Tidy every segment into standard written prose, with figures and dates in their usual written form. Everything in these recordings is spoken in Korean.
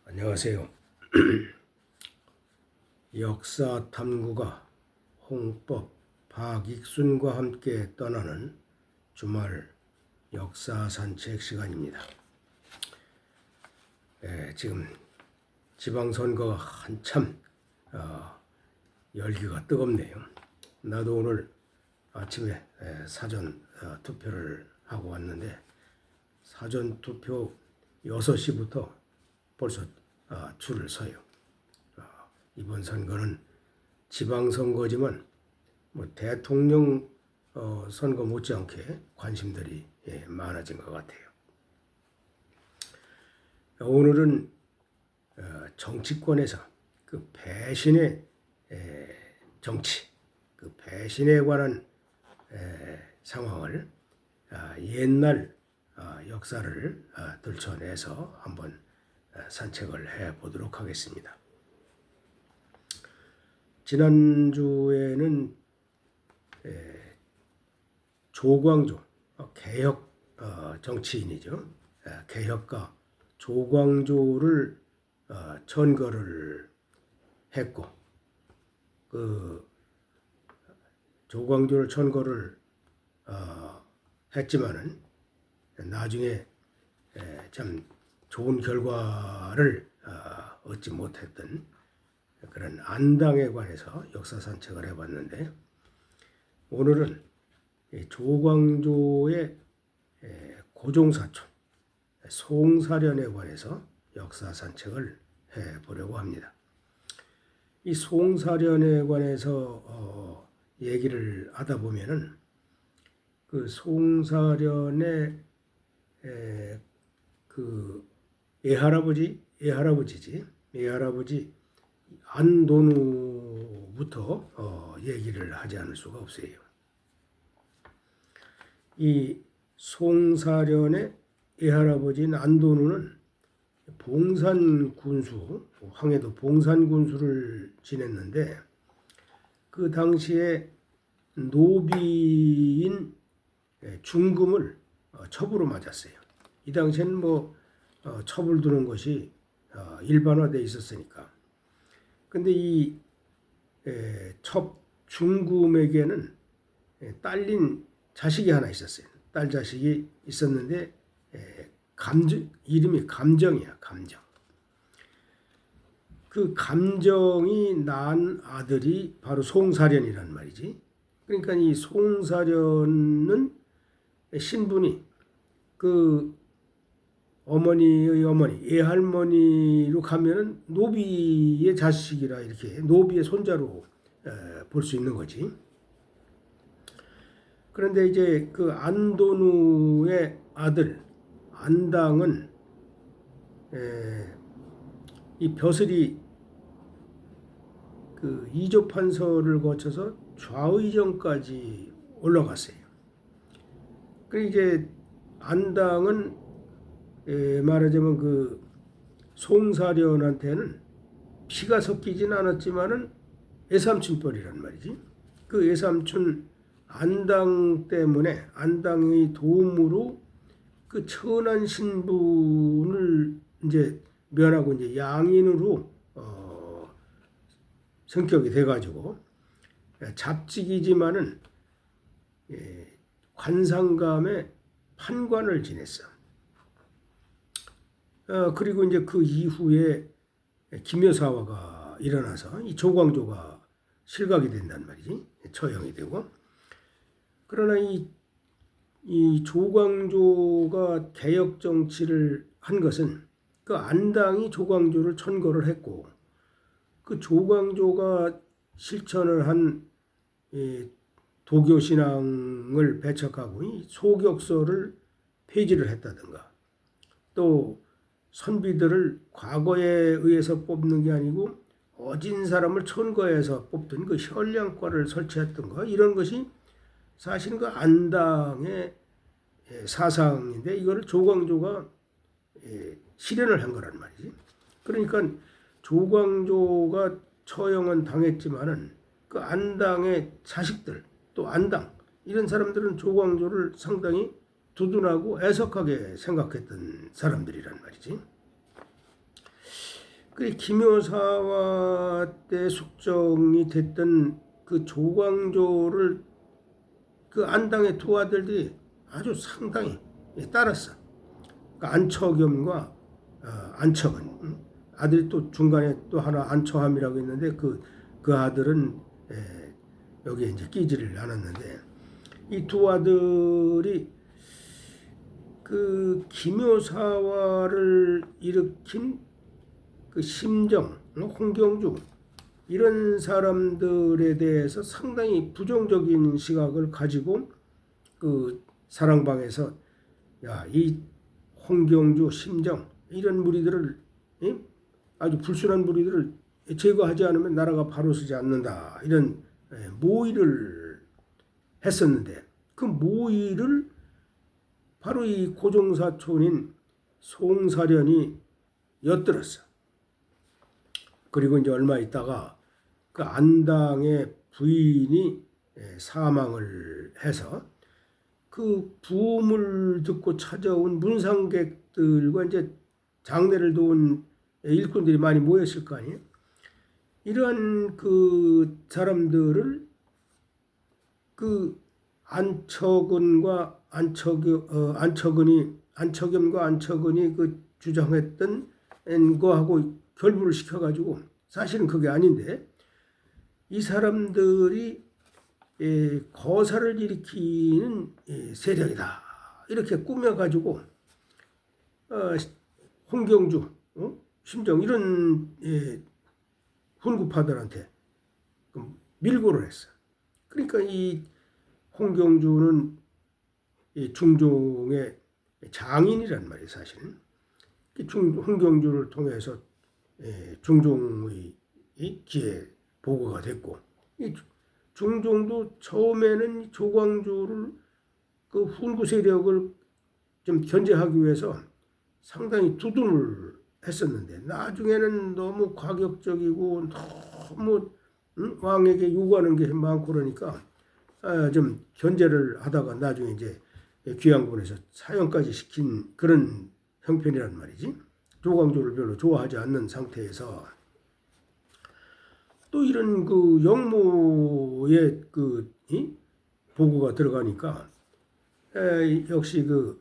안녕하세요. 역사 탐구가 홍법 박익순과 함께 떠나는 주말 역사 산책 시간입니다. 지금 지방선거가 한참 열기가 뜨겁네요. 나도 오늘 아침에 사전 투표를 하고 왔는데 사전 투표 6시부터 벌써 줄을 서요. 이번 선거는 지방선거지만 대통령 선거 못지않게 관심들이 많아진 것 같아요. 오늘은 정치권에서 그 배신의 정치, 그 배신에 관한 상황을 옛날 역사를 들춰내서 한번 산책을 해보도록 하겠습니다. 지난주에는 조광조 개혁 정치인이죠. 개혁가 조광조를 천거를 했고 그 조광조를 천거를 했지만은 나중에 참 좋은 결과를 얻지 못했던 그런 안당에 관해서 역사 산책을 해봤는데 오늘은 조광조의 고종사촌 송사련에 관해서 역사 산책을 해보려고 합니다. 이 송사련에 관해서 얘기를 하다 보면은 그 송사련의 그 애할아버지 안돈우부터 얘기를 하지 않을 수가 없어요. 이 송사련의 애할아버지인 안돈우는 봉산군수, 황해도 봉산군수를 지냈는데 그 당시에 노비인 중금을 첩으로 맞았어요. 이 당시에는 첩을 두는 것이 일반화되어 있었으니까. 근데 이 첩 중금에게는 딸린 자식이 하나 있었어요. 딸 자식이 있었는데 이름이 감정이야. 감정. 그 감정이 낳은 아들이 바로 송사련이란 말이지. 그러니까 이 송사련은 신분이 그 어머니의 어머니, 애할머니로 가면은 노비의 자식이라 이렇게 노비의 손자로 볼 수 있는 거지. 그런데 이제 그 안돈우의 아들 안당은 이 벼슬이 그 이조판서를 거쳐서 좌의정까지 올라갔어요. 그리고 이제 안당은 말하자면 그 송사련한테는 피가 섞이진 않았지만은 애삼촌뻘이란 말이지. 그 애삼촌 안당 때문에 안당의 도움으로 그 천한 신분을 이제 면하고 이제 양인으로 성격이 돼가지고 잡직이지만은 관상감의 판관을 지냈어. 그리고 이제 그 이후에 김여사화가 일어나서 이 조광조가 실각이 된단 말이지. 처형이 되고. 그러나 이 조광조가 개혁 정치를 한 것은 그 안당이 조광조를 천거를 했고 그 조광조가 실천을 한 도교 신앙을 배척하고 이 소격서를 폐지를 했다든가 또 선비들을 과거에 의해서 뽑는 게 아니고 어진 사람을 천거해서 뽑던 그 현량과를 설치했던가 이런 것이 사실은 그 안당의 사상인데 이거를 조광조가 실현을 한 거란 말이지. 그러니까 조광조가 처형은 당했지만은 그 안당의 자식들 또 안당 이런 사람들은 조광조를 상당히 두둔하고 애석하게 생각했던 사람들이란 말이지. 그래 김효사와 때 숙정이 됐던 그 조광조를 그 안당의 두 아들들이 아주 상당히 따랐어. 그러니까 안처겸과 안처근, 아들이 또 중간에 또 하나 안처함이라고 있는데 그 아들은 여기에 이제 끼지를 않았는데 이 두 아들이 그 김효사화를 일으킨 그 심정, 홍경주 이런 사람들에 대해서 상당히 부정적인 시각을 가지고 그 사랑방에서 이 홍경주, 심정 이런 무리들을 아주 불순한 무리들을 제거하지 않으면 나라가 바로 서지 않는다 이런 모의를 했었는데 그 모의를 바로 이 고종사촌인 송사련이 엿들었어. 그리고 이제 얼마 있다가 그 안당의 부인이 사망을 해서 그 부음을 듣고 찾아온 문상객들과 이제 장례를 도운 일꾼들이 많이 모였을 거 아니에요. 이러한 그 사람들을 그 안처근과 안처겸과 안처근이 그 주장했던 거하고 결부를 시켜가지고 사실은 그게 아닌데 이 사람들이 거사를 일으키는 세력이다 이렇게 꾸며가지고 홍경주, 심정 이런 훈구파들한테 밀고를 했어. 그러니까 이 홍경주는 중종의 장인이란 말이에요, 사실은. 홍경주를 통해서 중종의 기에 보고가 됐고, 이 중종도 처음에는 조광조를 그 훈구 세력을 좀 견제하기 위해서 상당히 두둔을 했었는데 나중에는 너무 과격적이고 너무 왕에게 요구하는 게 많고 그러니까 좀 견제를 하다가 나중에 이제 귀양군에서 사형까지 시킨 그런 형편이란 말이지. 조광조를 별로 좋아하지 않는 상태에서 또 이런 그 영모의 그 보고가 들어가니까 역시 그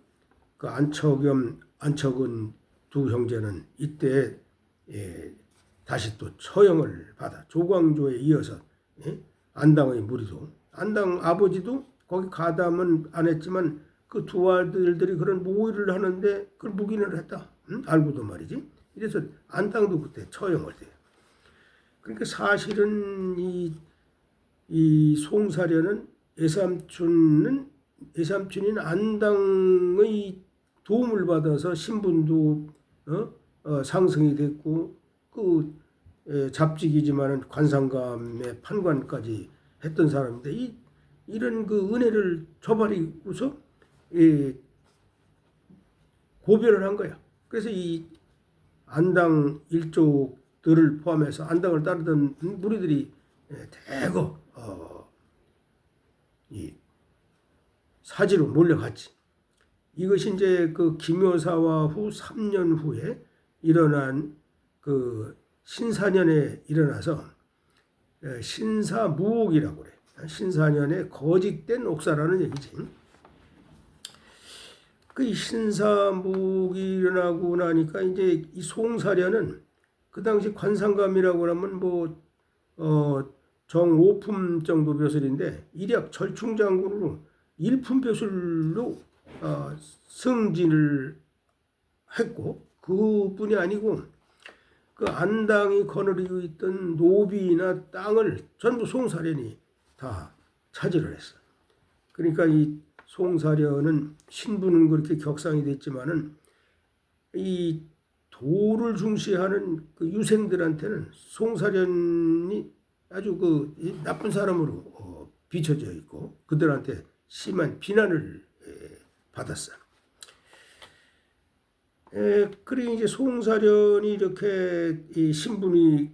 안처겸, 안처근 두 형제는 이때 다시 또 처형을 받아 조광조에 이어서 안당의 무리도 안당 아버지도 거기 가담은 안 했지만 그 두 아들들이 그런 모의를 하는데 그걸 묵인을 했다. 알고도 말이지. 이래서 안당도 그때 처형을 돼. 그러니까 사실은 이 송사련은 애삼촌인 안당의 도움을 받아서 신분도 상승이 됐고 그 잡직이지만은 관상감의 판관까지 했던 사람인데 이런 그 은혜를 저버리고서 고별을 한 거야. 그래서 이 안당 일족들을 포함해서 안당을 따르던 무리들이 대거 이 사지로 몰려갔지. 이것이 이제 그 김효사화 후 3년 후에 일어난 그 신사년에 일어나서 신사무옥이라고 그래. 신사년에 거짓된 옥사라는 얘기지. 그 신사무옥이 일어나고 나니까 이제 이 송사련은 그 당시 관상감이라고 하면 정오품 정도 벼슬인데 일약 절충장군으로 일품 벼슬로 승진을 했고 그뿐이 아니고 그 안당이 거느리고 있던 노비나 땅을 전부 송사련이 다 차지를 했어. 그러니까 이 송사련은 신분은 그렇게 격상이 됐지만은 이 도를 중시하는 그 유생들한테는 송사련이 아주 그 나쁜 사람으로 비춰져 있고 그들한테 심한 비난을 받았어. 그리고 이제 송사련이 이렇게 이 신분이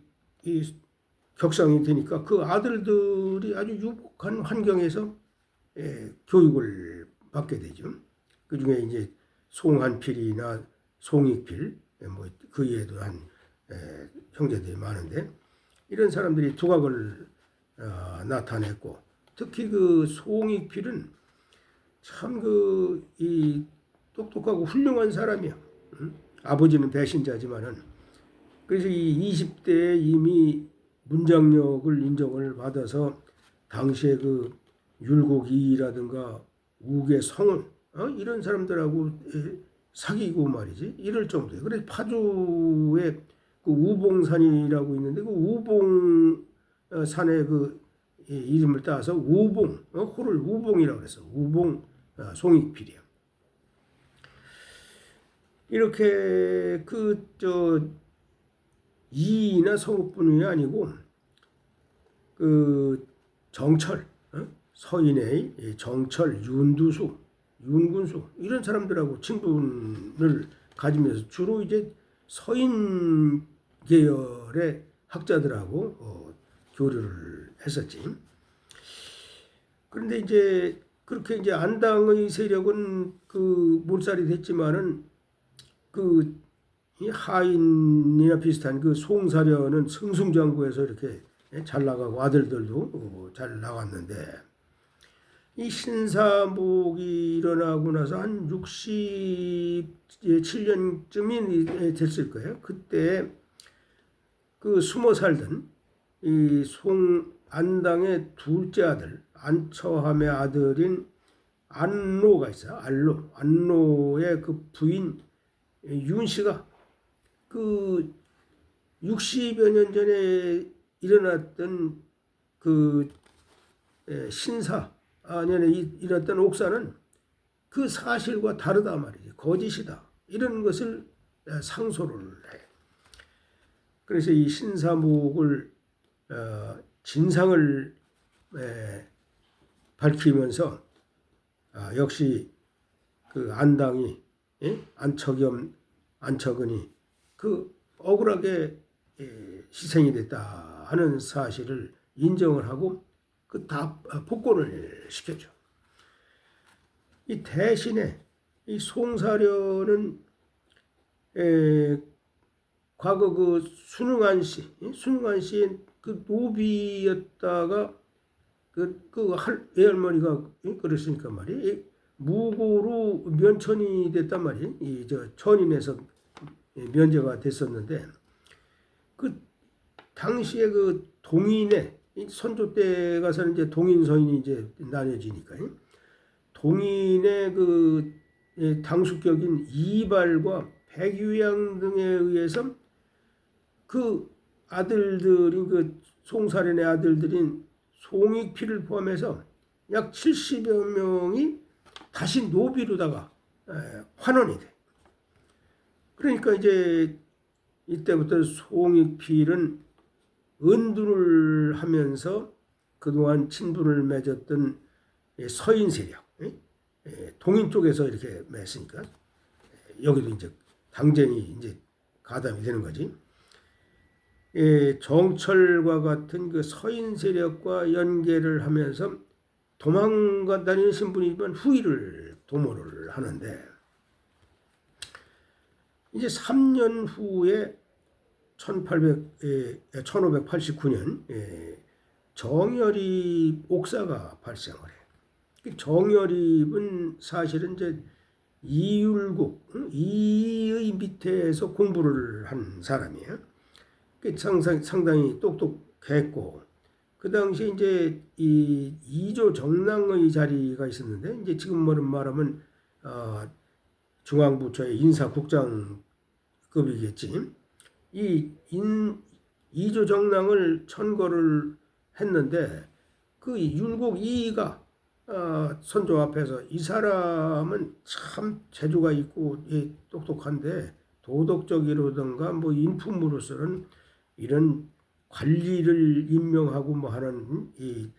격상이 되니까 그 아들들이 아주 유복한 환경에서 교육을 받게 되죠. 그 중에 이제 송한필이나 송익필, 그 외에도 한 형제들이 많은데 이런 사람들이 두각을 나타냈고 특히 그 송익필은 참 이 똑똑하고 훌륭한 사람이야. 응? 아버지는 배신자지만은 그래서 이 20대에 이미 문장력을 인정을 받아서 당시에 그 율곡이라든가 우계성은 이런 사람들하고 사귀고 말이지 이럴 정도예요. 그래서 파주에 그 우봉산이라고 있는데 그 우봉산의 그 이름을 따서 우봉 호를 우봉이라고 그랬어. 우봉 송익필이야. 이렇게 이이나 성읍뿐이 아니고 그 정철 서인의 정철 윤두수 윤군수 이런 사람들하고 친분을 가지면서 주로 이제 서인 계열의 학자들하고 교류를 했었지. 그런데 이제 그렇게 이제 안당의 세력은 그 몰살이 됐지만은 그 하인이나 비슷한 그 송사련은 승승장구해서 이렇게 잘 나가고 아들들도 잘 나왔는데 이 신사복이 일어나고 나서 한 67년쯤이 됐을 거예요. 그때 그 숨어 살던 이 송안당의 둘째 아들 안처함의 아들인 안로가 있어요. 안로의 그 부인 윤 씨가 그 60여 년 전에 일어났던 그 신사년에 일어났던 옥사는 그 사실과 다르다 말이지. 거짓이다. 이런 것을 상소를 해. 그래서 이 신사묵을 진상을 밝히면서 역시 그 안당이 안척은이 그 억울하게 희생이 됐다 하는 사실을 인정을 하고 그 다 복권을 시켰죠. 이 대신에 이 송사련은 과거 그 순응한 씨의 그 노비였다가 그 외할머니가 그랬으니까 말이야. 무고로 면천이 됐단 말이야. 천인에서 면제가 됐었는데 그 당시에 그 동인의 선조 때 가서는 이제 동인 서인이 이제 나뉘어지니까 동인의 그 당수격인 이발과 백유양 등에 의해서 그 아들들인 그 송사련의 아들들인 송익필을 포함해서 약 70여 명이 다시 노비로다가 환원이 돼. 그러니까 이제 이때부터 송익필은 은둔을 하면서 그동안 친분을 맺었던 서인 세력, 동인 쪽에서 이렇게 맺으니까 여기도 이제 당쟁이 이제 가담이 되는 거지. 정철과 같은 그 서인 세력과 연계를 하면서 도망가 다니는 신분이지만 후위를 도모를 하는데 이제 3년 후에 1589년 정열입 옥사가 발생을 해. 정열입은 사실은 이제 이율국, 이의 밑에서 공부를 한 사람이에요. 상당히 똑똑했고, 그 당시 이제 이 이조 정랑의 자리가 있었는데, 이제 지금 말하면 중앙부처의 인사국장급이겠지. 이조 정랑을 천거를 했는데 그 율곡 이이가 선조 앞에서 이 사람은 참 재주가 있고 똑똑한데 도덕적이라든가 뭐 인품으로서는 이런 관리를 임명하고 뭐 하는 이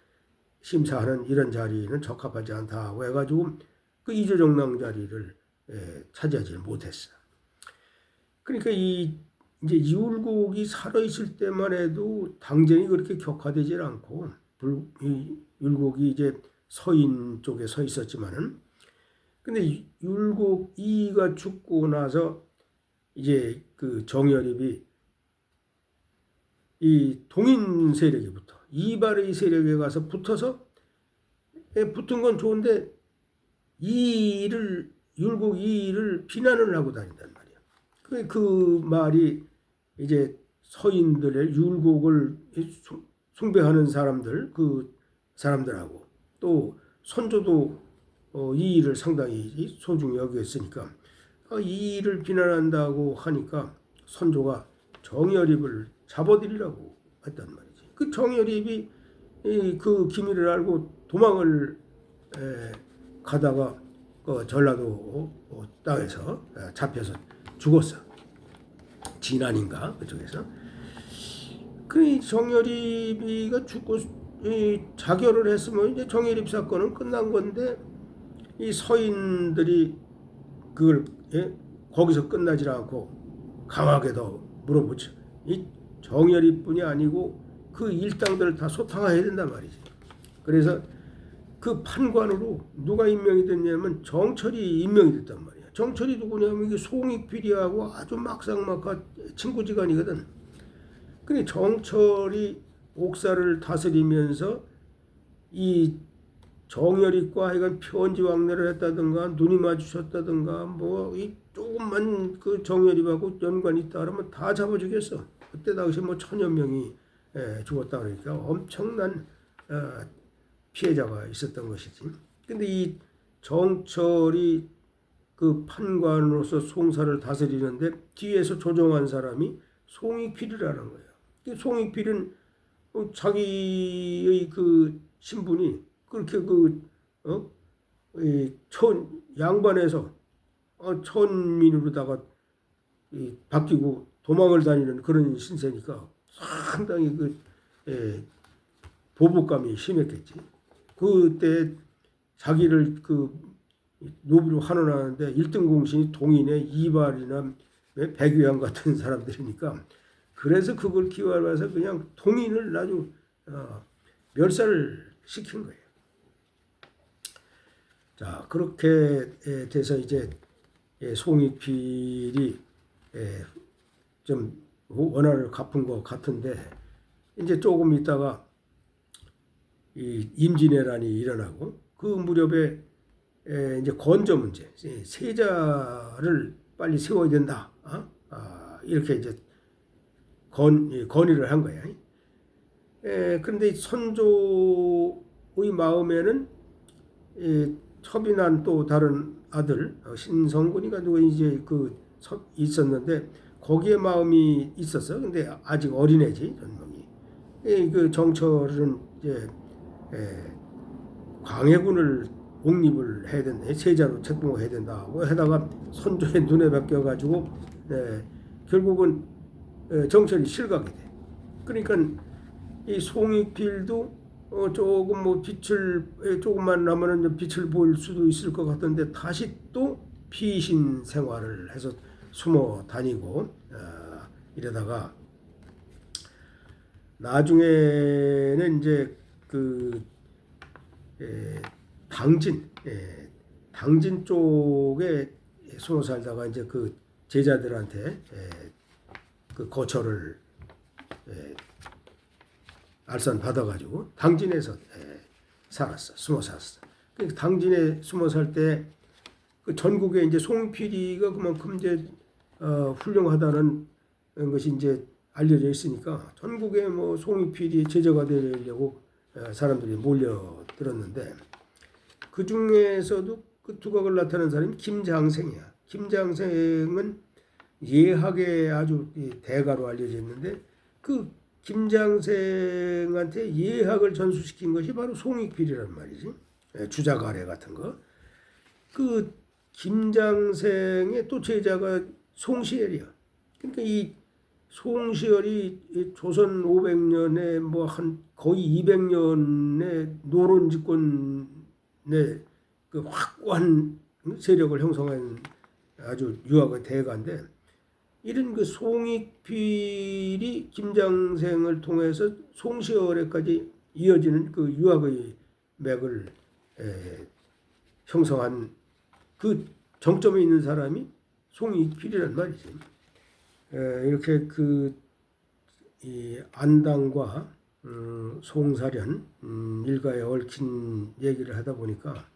심사하는 이런 자리는 적합하지 않다고 해가지고 그 이조 정랑 자리를 차지하지 못했어. 그러니까 이제 이율곡이 살아있을 때만 해도 당쟁이 그렇게 격화되질 않고 율곡이 이제 서인 쪽에 서 있었지만은 근데 율곡 이가 죽고 나서 이제 그 정열입이 이 동인 세력이 붙어 이발의 세력에 가서 붙어서 붙은 건 좋은데 이 일을 율곡 이 일을 비난을 하고 다닌단 말이야. 그 말이 이제 서인들의 율곡을 숭배하는 사람들 그 사람들하고 또 선조도 이 일을 상당히 소중히 여겼으니까 이 일을 비난한다고 하니까 선조가 정여립을 잡아들이라고 했단 말이지. 그 정여립이 그 기밀을 알고 도망을 가다가 전라도 땅에서 잡혀서 죽었어. 진안인가 그쪽에서. 그 정여립이가 죽고 자결을 했으면 이제 정여립 사건은 끝난 건데 이 서인들이 그걸 거기서 끝나지 않고 강하게 더 물어보죠. 이 정여립뿐이 아니고 그 일당들을 다 소탕해야 된단 말이지. 그래서 그 판관으로 누가 임명이 됐냐면 정철이 임명이 됐단 말이야. 정철이 누구냐면 이게 송익필이하고 아주 막상막하 친구지간이거든. 근데 정철이 옥사를 다스리면서 이 정여립과 하여간 편지왕래를 했다든가 눈이 마주쳤다든가 뭐 이 조금만 그 정여립하고 연관이 있다 그러면 다 잡아 죽였어. 그때 당시 뭐 1000여 명이 죽었다 그러니까 엄청난 피해자가 있었던 것이지. 근데 이 정철이 그 판관으로서 송사를 다스리는데 뒤에서 조종한 사람이 송익필이라는 거예요. 송익필은 자기의 그 신분이 그렇게 양반에서 천민으로다가 바뀌고 도망을 다니는 그런 신세니까 상당히 보복감이 심했겠지. 그때 자기를 노비로 환원하는데 1등 공신이 동인의 이발이나 백유양 같은 사람들이니까 그래서 그걸 기화해서 그냥 동인을 아주 멸살을 시킨 거예요. 자, 그렇게 돼서 이제 송익필이 좀 원한을 갚은 것 같은데 이제 조금 있다가 이 임진왜란이 일어나고 그 무렵에 이제 건조 문제, 세자를 빨리 세워야 된다. 이렇게 이제 건의를 한 거야. 그런데 선조의 마음에는 첩이난 또 다른 아들 신성군이가 누가 이제 있었는데 거기에 마음이 있었어. 근데 아직 어린애지 전명이. 그 정철은 이제 광해군을 옹립을 해야 된다. 세자로 책봉을 해야 된다고 하다가 선조의 눈에 박혀가지고 결국은 정철이 실각이 돼. 그러니까 이 송익필도 조금 뭐 빛을 조금만 나면은 빛을 보일 수도 있을 것 같은데 다시 또 피신 생활을 해서 숨어 다니고 이러다가 나중에는 이제 당진 쪽에 숨어 살다가 이제 그 제자들한테 그 거처를 알선 받아가지고 당진에서 살았어. 숨어 살았어. 당진에 숨어 살 때 그 전국에 이제 송필이가 그만큼 이제 훌륭하다는 것이 이제 알려져 있으니까 전국에 뭐 송익필이 제자가 되려고 사람들이 몰려들었는데 그 중에서도 그 두각을 나타낸 사람이 김장생이야. 김장생은 예학의 아주 대가로 알려져 있는데 그 김장생한테 예학을 전수시킨 것이 바로 송익필이란 말이지. 주자가래 같은 거. 그 김장생의 또 제자가 송시열이야. 그러니까 이 송시열이 조선 500년에 뭐 한 거의 200년의 노론 집권의 그 확고한 세력을 형성한 아주 유학의 대가인데 이런 그 송익필이 김장생을 통해서 송시열에까지 이어지는 그 유학의 맥을 형성한 그 정점에 있는 사람이 송익필이란 말이지. 이렇게 이 안당과 송사련 일가에 얽힌 얘기를 하다 보니까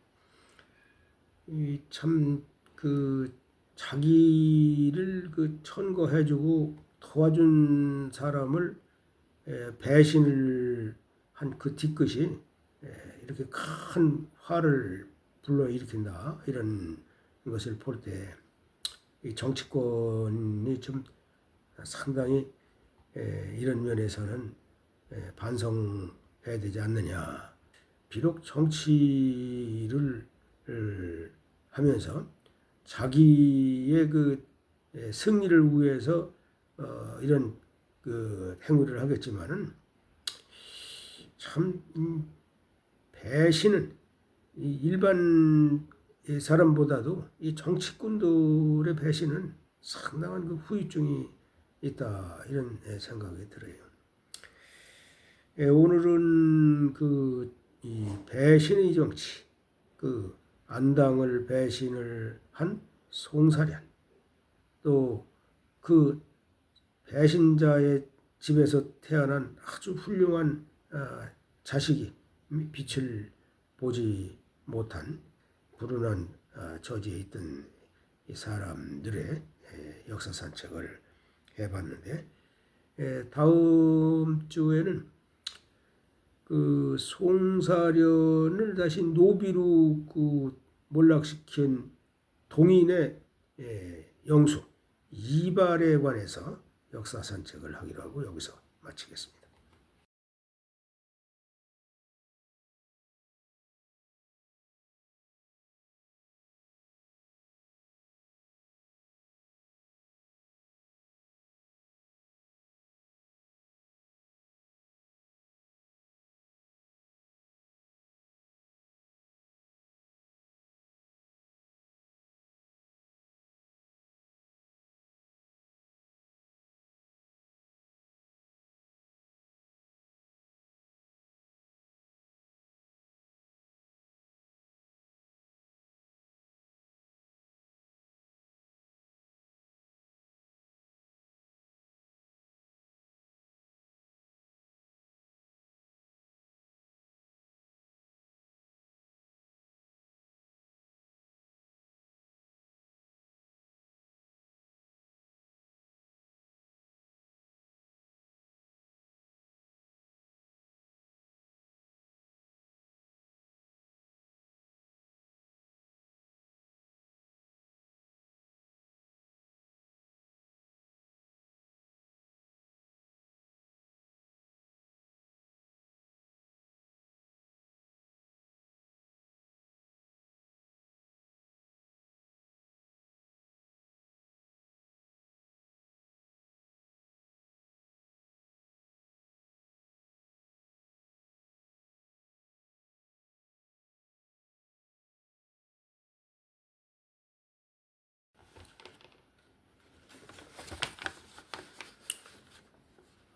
이 참 그 자기를 그 천거해주고 도와준 사람을 배신을 한 그 뒤끝이 이렇게 큰 화를 불러일으킨다 이런 것을 볼 때 이 정치권이 좀 상당히 이런 면에서는 반성해야 되지 않느냐. 비록 정치를 하면서 자기의 그 승리를 위해서 이런 그 행위를 하겠지만은 참 배신은 이 일반 사람보다도 이 정치꾼들의 배신은 상당한 그 후유증이 있다 이런 생각이 들어요. 오늘은 그 이 배신의 정치, 그 안당을 배신을 한 송사련, 또 그 배신자의 집에서 태어난 아주 훌륭한 자식이 빛을 보지 못한 불운한 처지에 있던 이 사람들의 역사 산책을 해봤는데, 다음 주에는 그 송사련을 다시 노비로 그 몰락시킨 동인의 영수 이발에 관해서 역사 산책을 하기로 하고 여기서 마치겠습니다.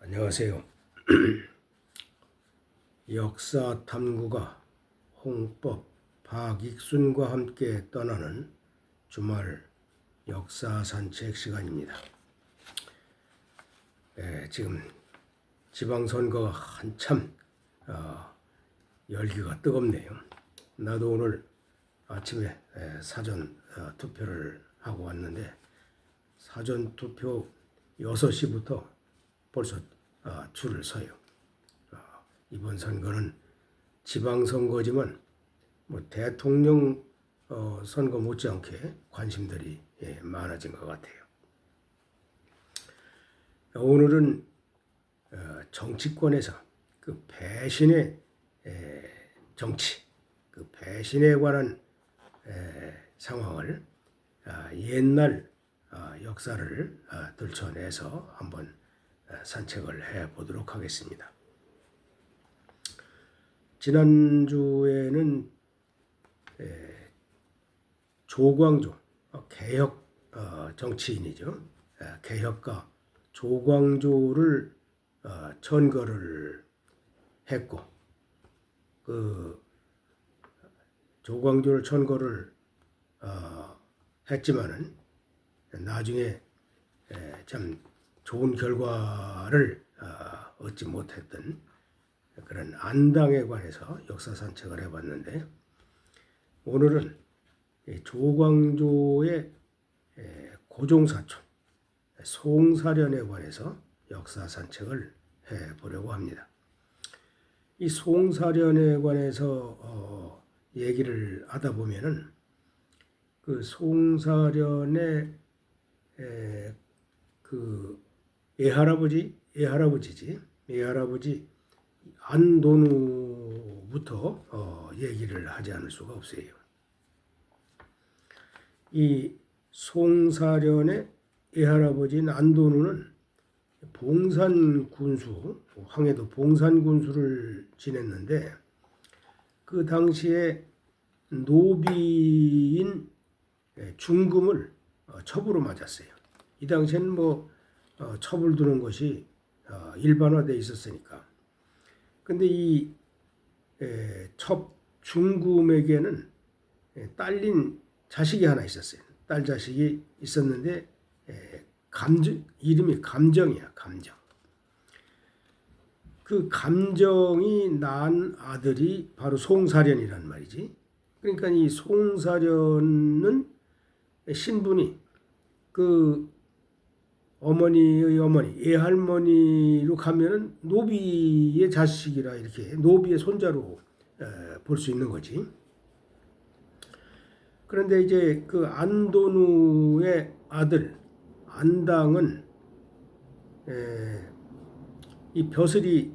안녕하세요. 역사 탐구가 홍법 박익순과 함께 떠나는 주말 역사 산책 시간입니다. 지금 지방선거가 한참 열기가 뜨겁네요. 나도 오늘 아침에 사전 투표를 하고 왔는데 사전 투표 6시부터 벌써 줄을 서요. 이번 선거는 지방선거지만 뭐 대통령 선거 못지않게 관심들이 많아진 것 같아요. 오늘은 정치권에서 그 배신의 정치, 그 배신에 관한 상황을 옛날 역사를 들춰내서 한번 산책을 해보도록 하겠습니다. 지난주에는 조광조 개혁 정치인이죠. 개혁가 조광조를 천거를 했고, 그 조광조를 천거를 했지만은 나중에 참 좋은 결과를 얻지 못했던 그런 안당에 관해서 역사 산책을 해봤는데, 오늘은 조광조의 고종사촌 송사련에 관해서 역사 산책을 해보려고 합니다. 이 송사련에 관해서 얘기를 하다 보면은 그 송사련의 그 애할아버지 안돈우부터 얘기를 하지 않을 수가 없어요. 이 송사련의 애할아버지인 안돈우는 봉산군수, 황해도 봉산군수를 지냈는데, 그 당시에 노비인 중금을 첩으로 맞았어요. 이 당시에는 뭐 첩을 두는 것이 일반화되어 있었으니까. 근데 이 첩 중금에게는 딸린 자식이 하나 있었어요. 딸 자식이 있었는데 이름이 감정이야, 감정. 그 감정이 낳은 아들이 바로 송사련이란 말이지. 그러니까 이 송사련은 신분이 그 어머니의 어머니, 애할머니로 가면은 노비의 자식이라, 이렇게 노비의 손자로 볼 수 있는 거지. 그런데 이제 그 안돈우의 아들 안당은 이 벼슬이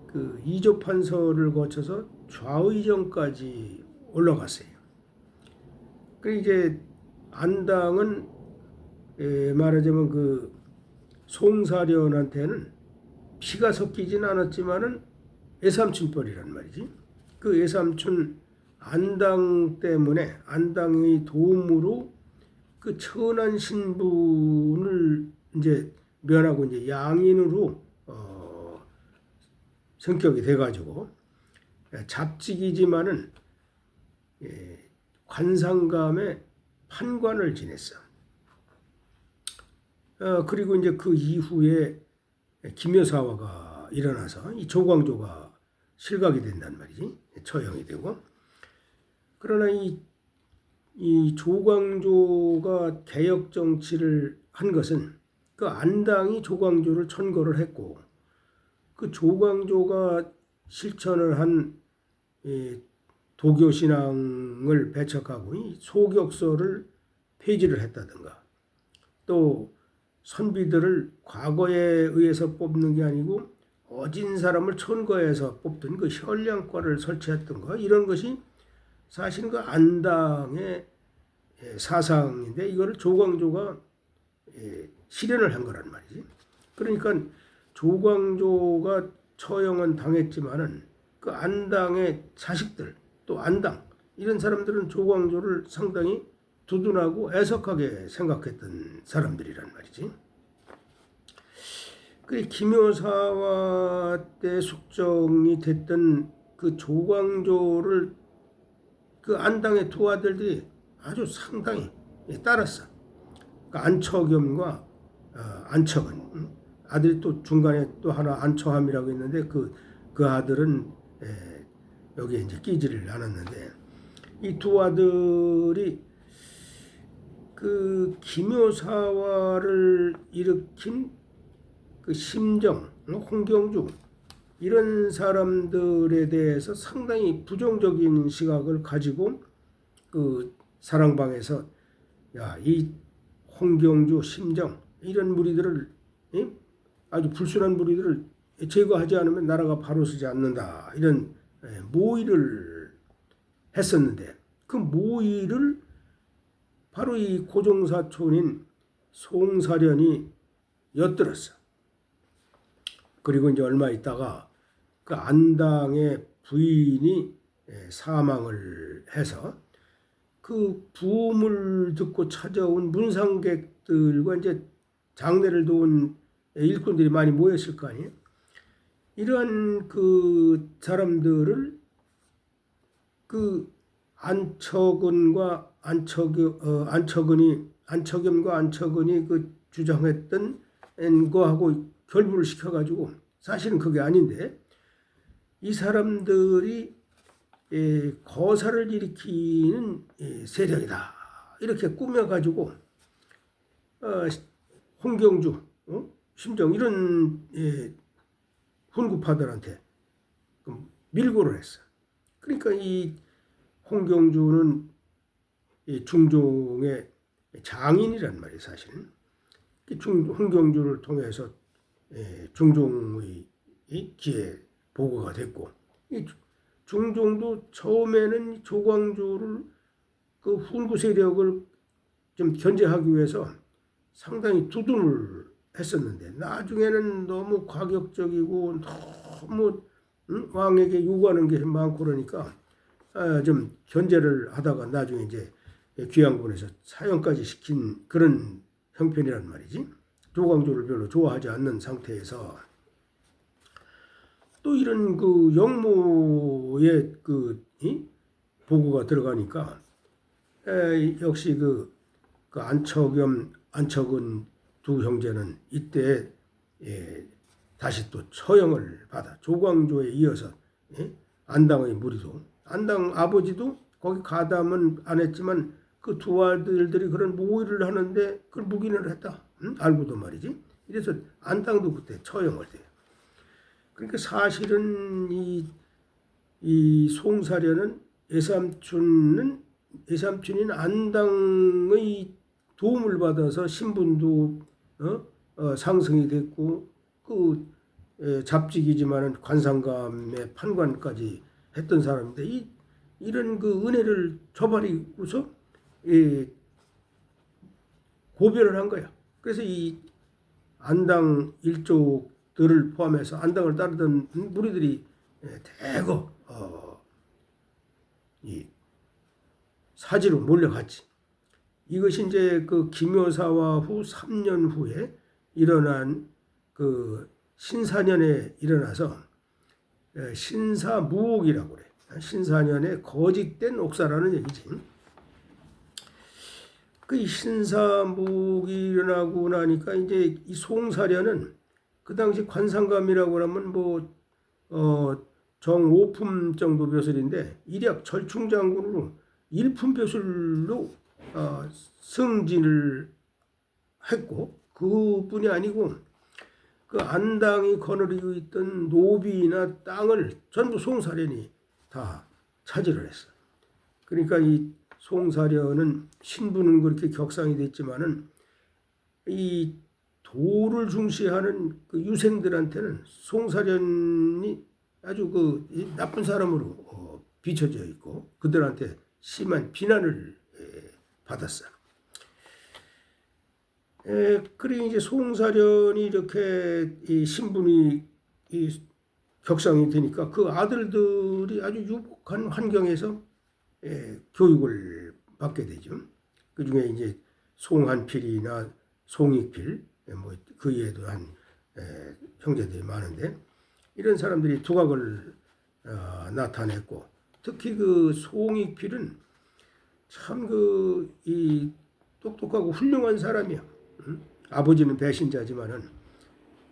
그 이조판서를 거쳐서 좌의정까지 올라갔어요. 그리고 이제 안당은 말하자면 그 송사련한테는 피가 섞이진 않았지만은 애삼촌뻘이란 말이지. 그 애삼촌 안당 때문에, 안당의 도움으로 그 천한 신분을 이제 면하고 이제 양인으로 성격이 돼가지고 잡직이지만은 관상감의 판관을 지냈어. 그리고 이제 그 이후에 기묘사화가 일어나서 이 조광조가 실각이 된단 말이지. 처형이 되고. 그러나 이 조광조가 개혁 정치를 한 것은 그 안당이 조광조를 천거를 했고, 그 조광조가 실천을 한 도교 신앙을 배척하고 이 소격서를 폐지를 했다든가, 또 선비들을 과거에 의해서 뽑는 게 아니고 어진 사람을 천거해서 뽑던 그 현량과를 설치했던가, 이런 것이 사실은 그 안당의 사상인데, 이거를 조광조가 실현을 한 거란 말이지. 그러니까 조광조가 처형은 당했지만은 그 안당의 자식들, 또 안당, 이런 사람들은 조광조를 상당히 두둔하고 애석하게 생각했던 사람들이란 말이지. 그 기묘사화 때 숙정이 됐던 그 조광조를 그 안당의 두 아들들이 아주 상당히 따랐어. 그 안처겸과 안처근, 아들이 또 중간에 또 하나 안처함이라고 있는데 그 아들은 여기에 이제 끼지를 않았는데, 이 두 아들이 그 기묘사화를 일으킨 그 심정, 홍경주, 이런 사람들에 대해서 상당히 부정적인 시각을 가지고 그 사랑방에서 이 홍경주, 심정, 이런 무리들을, 아주 불순한 무리들을 제거하지 않으면 나라가 바로 서지 않는다, 이런 모의를 했었는데, 그 모의를 바로 이 고종사촌인 송사련이 엿들었어. 그리고 이제 얼마 있다가 그 안당의 부인이 사망을 해서 그 부음을 듣고 찾아온 문상객들과 이제 장례를 도운 일꾼들이 많이 모였을 거 아니에요. 이러한 그 사람들을 그 안처근과 안처겸과 안처근이 그 주장했던 거하고 결부를 시켜가지고 사실은 그게 아닌데 이 사람들이 거사를 일으키는 세력이다 이렇게 꾸며가지고 홍경주, 심정 이런 훈구파들한테 밀고를 했어. 그러니까 이 홍경주는 중종의 장인이란 말이에요, 사실은. 홍경주를 통해서 중종의 기에 보고가 됐고, 이 중종도 처음에는 조광조를 그 훈구 세력을 좀 견제하기 위해서 상당히 두둔을 했었는데 나중에는 너무 과격적이고 너무 왕에게 요구하는 게 많고 그러니까 좀 견제를 하다가 나중에 이제 귀양군에서 사형까지 시킨 그런 형편이란 말이지. 조광조를 별로 좋아하지 않는 상태에서 또 이런 그 영모의 그 보고가 들어가니까 역시 그 안척은 두 형제는 이때 다시 또 처형을 받아 조광조에 이어서 안당의 무리도 안당 아버지도 거기 가담은 안 했지만 그 두 아들들이 그런 모의를 하는데 그걸 묵인을 했다. 알고도 말이지. 이래서 안당도 그때 처형을 돼요. 그러니까 사실은 이 송사련은 애삼춘인 안당의 도움을 받아서 신분도 상승이 됐고 그 잡직이지만은 관상감의 판관까지 했던 사람인데 이런 그 은혜를 저버리고서 고별을 한 거야. 그래서 이 안당 일족들을 포함해서 안당을 따르던 무리들이 대거 이 사지로 몰려갔지. 이것이 이제 그 김효사와 후 3년 후에 일어난 그 신사년에 일어나서 신사무옥이라고 그래. 신사년에 거짓된 옥사라는 얘기지. 그 신사무옥이 일어나고 나니까 이제 이 송사련은 그 당시 관상감이라고 하면 정오품 정도 벼슬인데 일약 절충장군으로 일품 벼슬로 승진을 했고 그뿐이 아니고 그 안당이 거느리고 있던 노비나 땅을 전부 송사련이 다 차지를 했어. 그러니까 이 송사련은 신분은 그렇게 격상이 됐지만은 이 도를 중시하는 그 유생들한테는 송사련이 아주 그 나쁜 사람으로 비춰져 있고 그들한테 심한 비난을 받았어. 그래 이제 송사련이 이렇게 이 신분이 격상이 되니까 그 아들들이 아주 유복한 환경에서 교육을 받게 되죠. 그 중에 이제 송한필이나 송익필, 그 외에도 한 형제들이 많은데 이런 사람들이 두각을 나타냈고 특히 그 송익필은 참 이 똑똑하고 훌륭한 사람이야. 아버지는 배신자지만은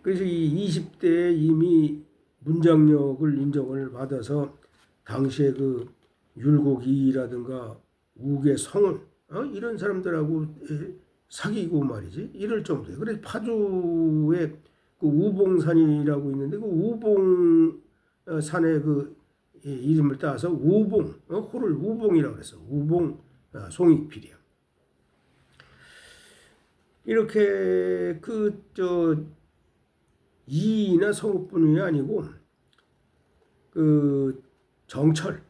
그래서 이 20대에 이미 문장력을 인정을 받아서 당시에 그 율곡이라든가 우계성은 이런 사람들하고 사귀고 말이지 이럴 정도예요. 그래서 파주에 그 우봉산이라고 있는데 그 우봉산의 그 이름을 따서 우봉 호를 우봉이라고 그랬어. 우봉 송익필이야. 이렇게 이이나 성읍뿐이 아니고 그 정철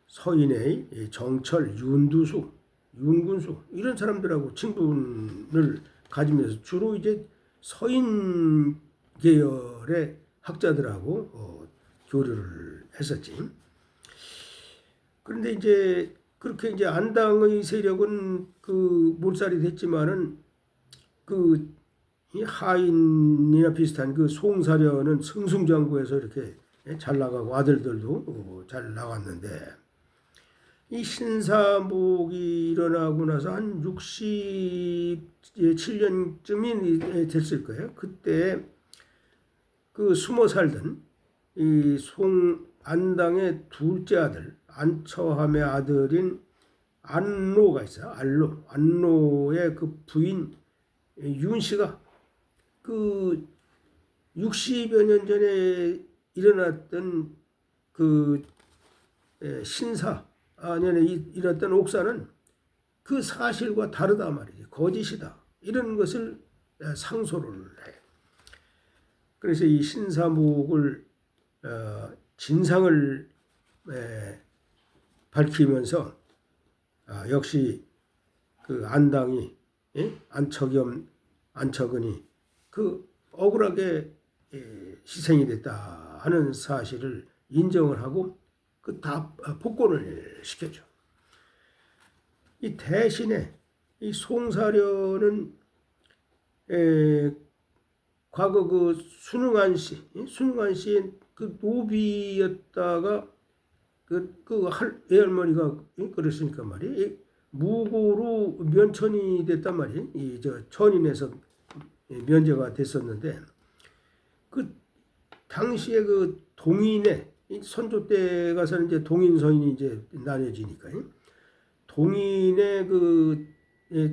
서인의 정철, 윤두수, 윤군수 이런 사람들하고 친분을 가지면서 주로 이제 서인 계열의 학자들하고 교류를 했었지. 그런데 이제 그렇게 이제 안당의 세력은 그 몰살이 됐지만은 그 하인이나 비슷한 그 송사련은 승승장구해서 이렇게 잘 나가고 아들들도 잘 나갔는데 이 신사무옥이 일어나고 나서 한 67년쯤이 됐을 거예요. 그때 그 숨어 살던 이 송안당의 둘째 아들 안처함의 아들인 안로가 있어요. 안로의 그 부인 윤 씨가 그 60여 년 전에 일어났던 그 신사년에 일어났던 옥사는 그 사실과 다르다 말이지. 거짓이다. 이런 것을 상소를 해. 그래서 이 신사묵을 진상을 밝히면서 역시 그 안당이 안척은이 그 억울하게 희생이 됐다 하는 사실을 인정을 하고 그 다 복권을 시켰죠. 이 대신에 이 송사련은 과거 그 순응한 씨의 그 노비였다가 그 외할머니가 그랬으니까 말이야. 무고로 면천이 됐단 말이야. 이 천인에서 면제가 됐었는데 그 당시에 그 동인의 선조 때 가서는 이제 동인 서인이 이제 나뉘어지니까 동인의 그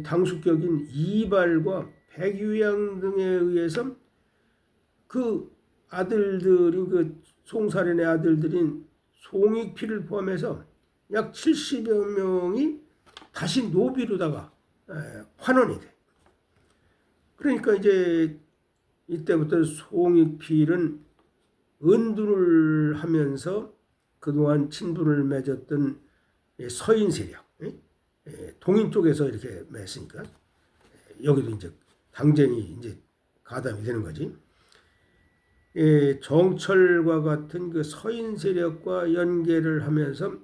당수격인 이발과 백유양 등에 의해서 그 아들들인 그 송사련의 아들들인 송익필을 포함해서 약 70여 명이 다시 노비로다가 환원이 돼. 그러니까 이제 이때부터 송익필은 은둔을 하면서 그동안 친분을 맺었던 서인 세력, 동인 쪽에서 이렇게 맺으니까 여기도 이제 당쟁이 이제 가담이 되는 거지. 정철과 같은 그 서인 세력과 연계를 하면서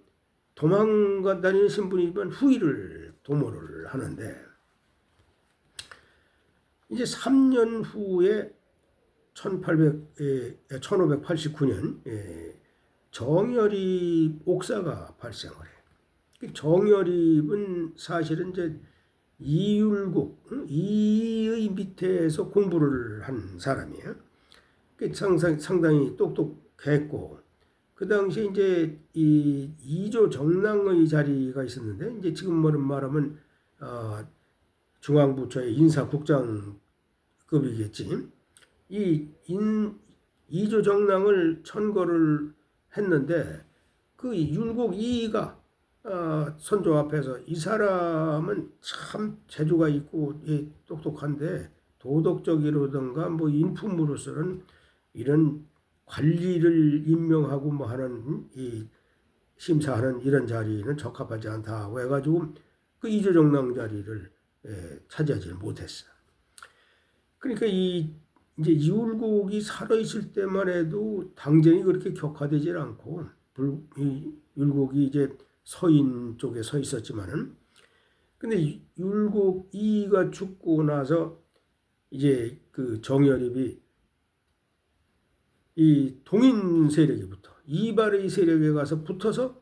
도망가 다니는 신분이지만 후위를 도모를 하는데 이제 3년 후에 1589년 정열입 옥사가 발생을 해. 정열입은 사실은 이제 이율국, 이의 밑에서 공부를 한 사람이에요. 상당히 똑똑했고, 그 당시 이제 이 이조 정랑의 자리가 있었는데, 이제 지금 말하면 중앙부처의 인사국장급이겠지. 이조 정랑을 천거를 했는데 그 율곡 이이가 선조 앞에서 이 사람은 참 재주가 있고 똑똑한데 도덕적이라든가 뭐 인품으로서는 이런 관리를 임명하고 뭐 하는 이 심사하는 이런 자리는 적합하지 않다고 해가지고 그 이조 정랑 자리를 차지하지 못했어. 그러니까 이제 이율곡이 살아있을 때만 해도 당쟁이 그렇게 격화되질 않고 율곡이 이제 서인 쪽에 서 있었지만은 근데 율곡 이가 죽고 나서 이제 그 정열입이 이 동인 세력에 붙어 이발의 세력에 가서 붙어서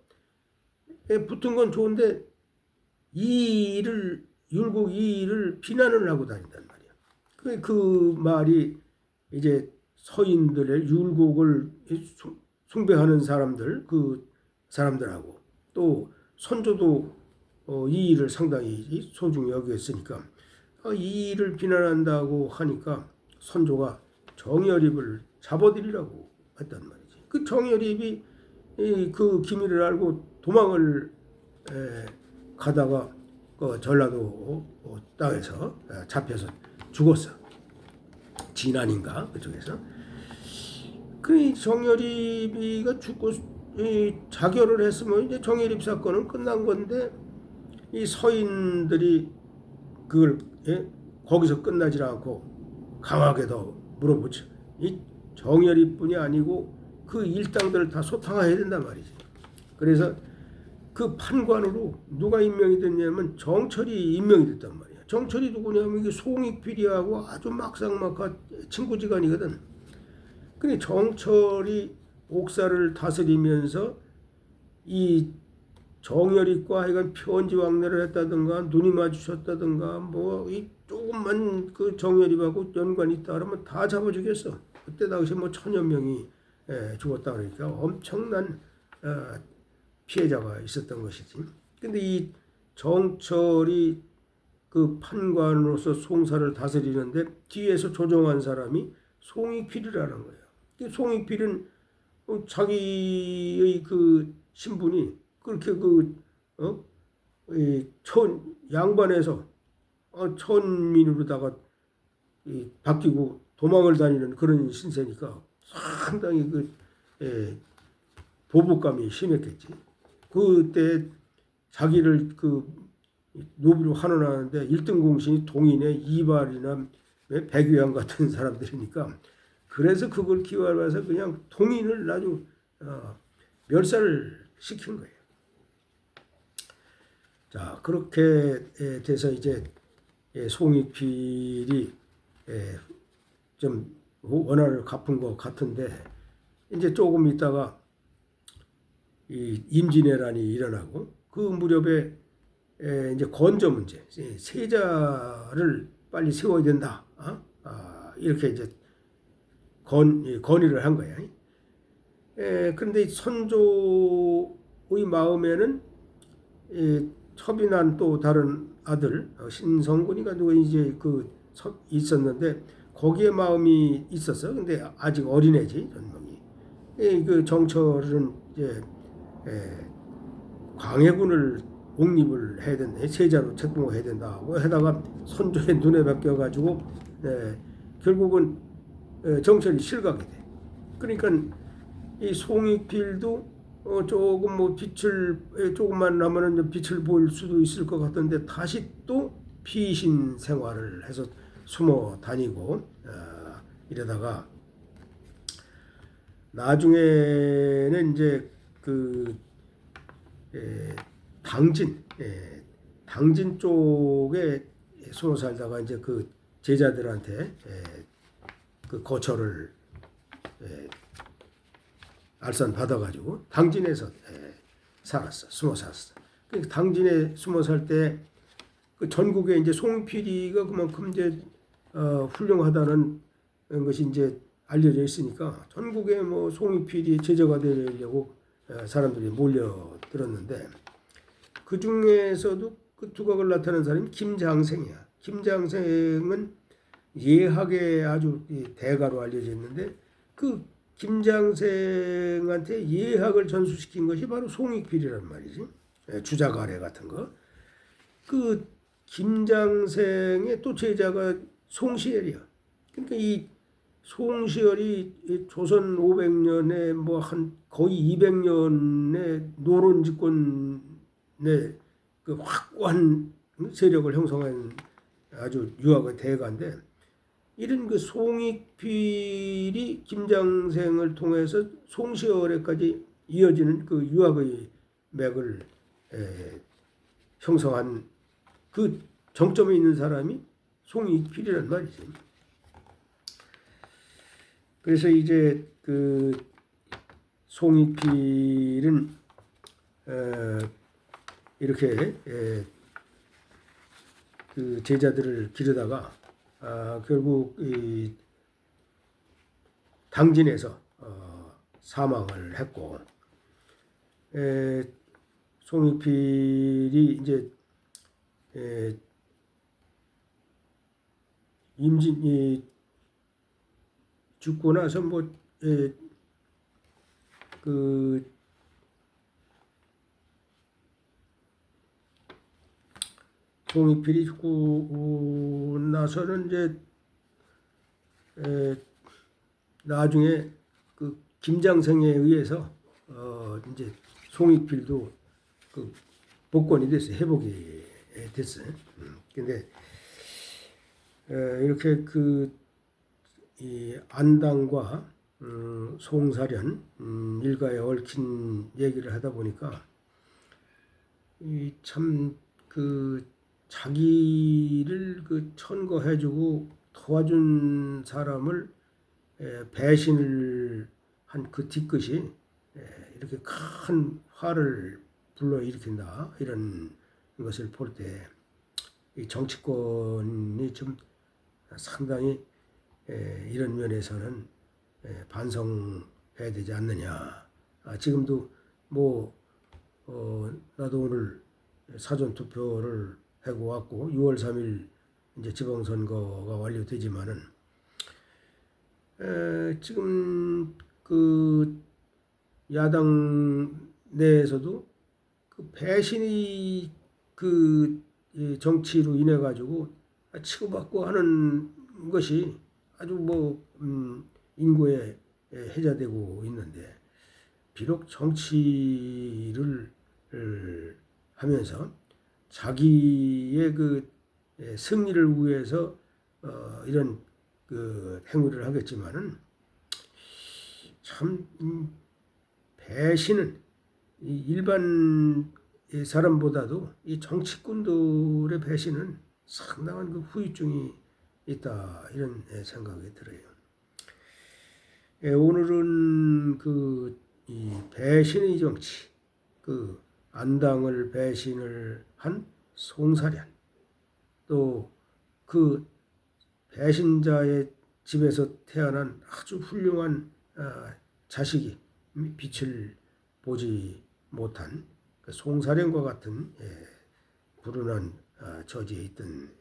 붙은 건 좋은데 율곡 이를 비난을 하고 다닌단 말이야. 그 말이 이제 서인들의 율곡을 숭배하는 사람들 그 사람들하고 또 선조도 이 일을 상당히 소중히 여겼으니까 이 일을 비난한다고 하니까 선조가 정열입을 잡아들이라고 했단 말이지. 그 정열입이 그 기밀을 알고 도망을 가다가 그 전라도 땅에서 잡혀서 죽었어. 진안인가 그쪽에서. 그 정열입이가 죽고 자결을 했으면 이제 정열입 사건은 끝난 건데 이 서인들이 그걸 거기서 끝나지 않고 강하게 더 물어보죠. 이 정열입뿐이 아니고 그 일당들을 다 소탕해야 된단 말이지. 그래서 그 판관으로 누가 임명이 됐냐면 정철이 임명이 됐단 말이야. 정철이 누구냐면 이게 송익필이하고 아주 막상막하 친구지간이거든. 근데 정철이 옥사를 다스리면서 이 정열이과 하여간 편지 왕래를 했다든가 눈이 마주쳤다든가 뭐 이 조금만 그 정열이하고 연관이 있다 그러면 다 잡아주겠어. 그때 당시 뭐 1000여 명이 죽었다 그러니까 엄청난 피해자가 있었던 것이지. 근데 이 정철이 그 판관으로서 송사를 다스리는데 뒤에서 조종한 사람이 송익필이라는 거예요. 송익필은 자기의 그 신분이 그렇게 양반에서 천민으로다가 바뀌고 도망을 다니는 그런 신세니까 상당히 보복감이 심했겠지. 그때 자기를 노비로 환원하는데 1등 공신이 동인의 이발이나 백유양 같은 사람들이니까 그래서 그걸 기활해서 그냥 동인을 아주 멸살을 시킨 거예요. 자, 그렇게 돼서 이제 송익필이 좀 원한을 갚은 것 같은데 이제 조금 있다가 이 임진왜란이 일어나고 그 무렵에 이제 건조 문제, 세자를 빨리 세워야 된다. 이렇게 이제 건의를 한 거예요. 그런데 선조의 마음에는 첩이난 또 다른 아들 신성군이가 누가 이제 있었는데 거기에 마음이 있었어. 근데 아직 어린애지 전명이. 그 정철은 이제 광해군을 옹립을 해야 된다. 세자로 책봉을 해야 된다고 하다가 선조의 눈에 박혀가지고 결국은 정철이 실각이 돼. 그러니까 이 송익필도 조금 뭐 빛을 조금만 나면은 빛을 보일 수도 있을 것 같은데 다시 또 피신 생활을 해서 숨어 다니고 이러다가 나중에는 이제 당진 쪽에 숨어 살다가 이제 그 제자들한테 그 거처를 알선 받아가지고 당진에서 살았어. 숨어 살았어. 그러니까 당진에 숨어 살 때 그 전국에 이제 송필이가 그만큼 이제 훌륭하다는 것이 이제 알려져 있으니까 전국에 뭐 송익필이 제자가 되려고 사람들이 몰려들었는데 그 중에서도 그 두각을 나타낸 사람이 김장생이야. 김장생은 예학의 아주 대가로 알려져 있는데 그 김장생한테 예학을 전수시킨 것이 바로 송익필이란 말이지. 주자가래 같은 거. 그 김장생의 또 제자가 송시열이야. 그러니까 이 송시열이 조선 500년에 뭐 한 거의 200년의 노론 집권의 그 확고한 세력을 형성한 아주 유학의 대가인데 이런 그 송익필이 김장생을 통해서 송시열에까지 이어지는 그 유학의 맥을 형성한 그 정점에 있는 사람이 송익필이란 말이지. 그래서 이제 그 송익필은 이렇게 그 제자들을 기르다가 결국 이 당진에서 사망을 했고 송익필이 이제 임진이 죽고 나서 그 송익필이 죽고 나서는 이제 나중에 그 김장생에 의해서 이제 송익필도 그 복권이 됐어요. 회복이 됐어요. 근데 이렇게 이 안당과 송사련 일가에 얽힌 얘기를 하다 보니까 이 참 자기를 천거해주고 도와준 사람을 배신을 한 그 뒤끝이 이렇게 큰 화를 불러일으킨다 이런 것을 볼 때 이 정치권이 좀 상당히 이런 면에서는 반성해야 되지 않느냐. 지금도 뭐 나도 오늘 사전 투표를 하고 왔고 6월 3일 이제 지방선거가 완료되지만은 지금 그 야당 내에서도 그 배신이 그 정치로 인해 가지고 치고받고 하는 것이 아주 뭐 인구에 해자되고 있는데 비록 정치를 하면서 자기의 그 승리를 위해서 이런 그 행위를 하겠지만은 참 배신은 이 일반 사람보다도 이 정치꾼들의 배신은 상당한 그 후유증이 있다 이런 생각이 들어요. 오늘은 그 이 배신의 정치, 그 안당을 배신을 한 송사련, 또 그 배신자의 집에서 태어난 아주 훌륭한 자식이 빛을 보지 못한 그 송사련과 같은 불운한 처지에 있던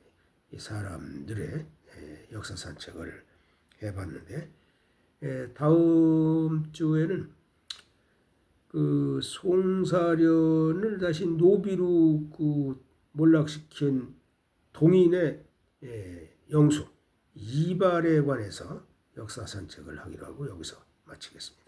이 사람들의 역사 산책을 해봤는데 다음 주에는 그 송사련을 다시 노비로 그 몰락시킨 동인의 영수 이발에 관해서 역사 산책을 하기로 하고 여기서 마치겠습니다.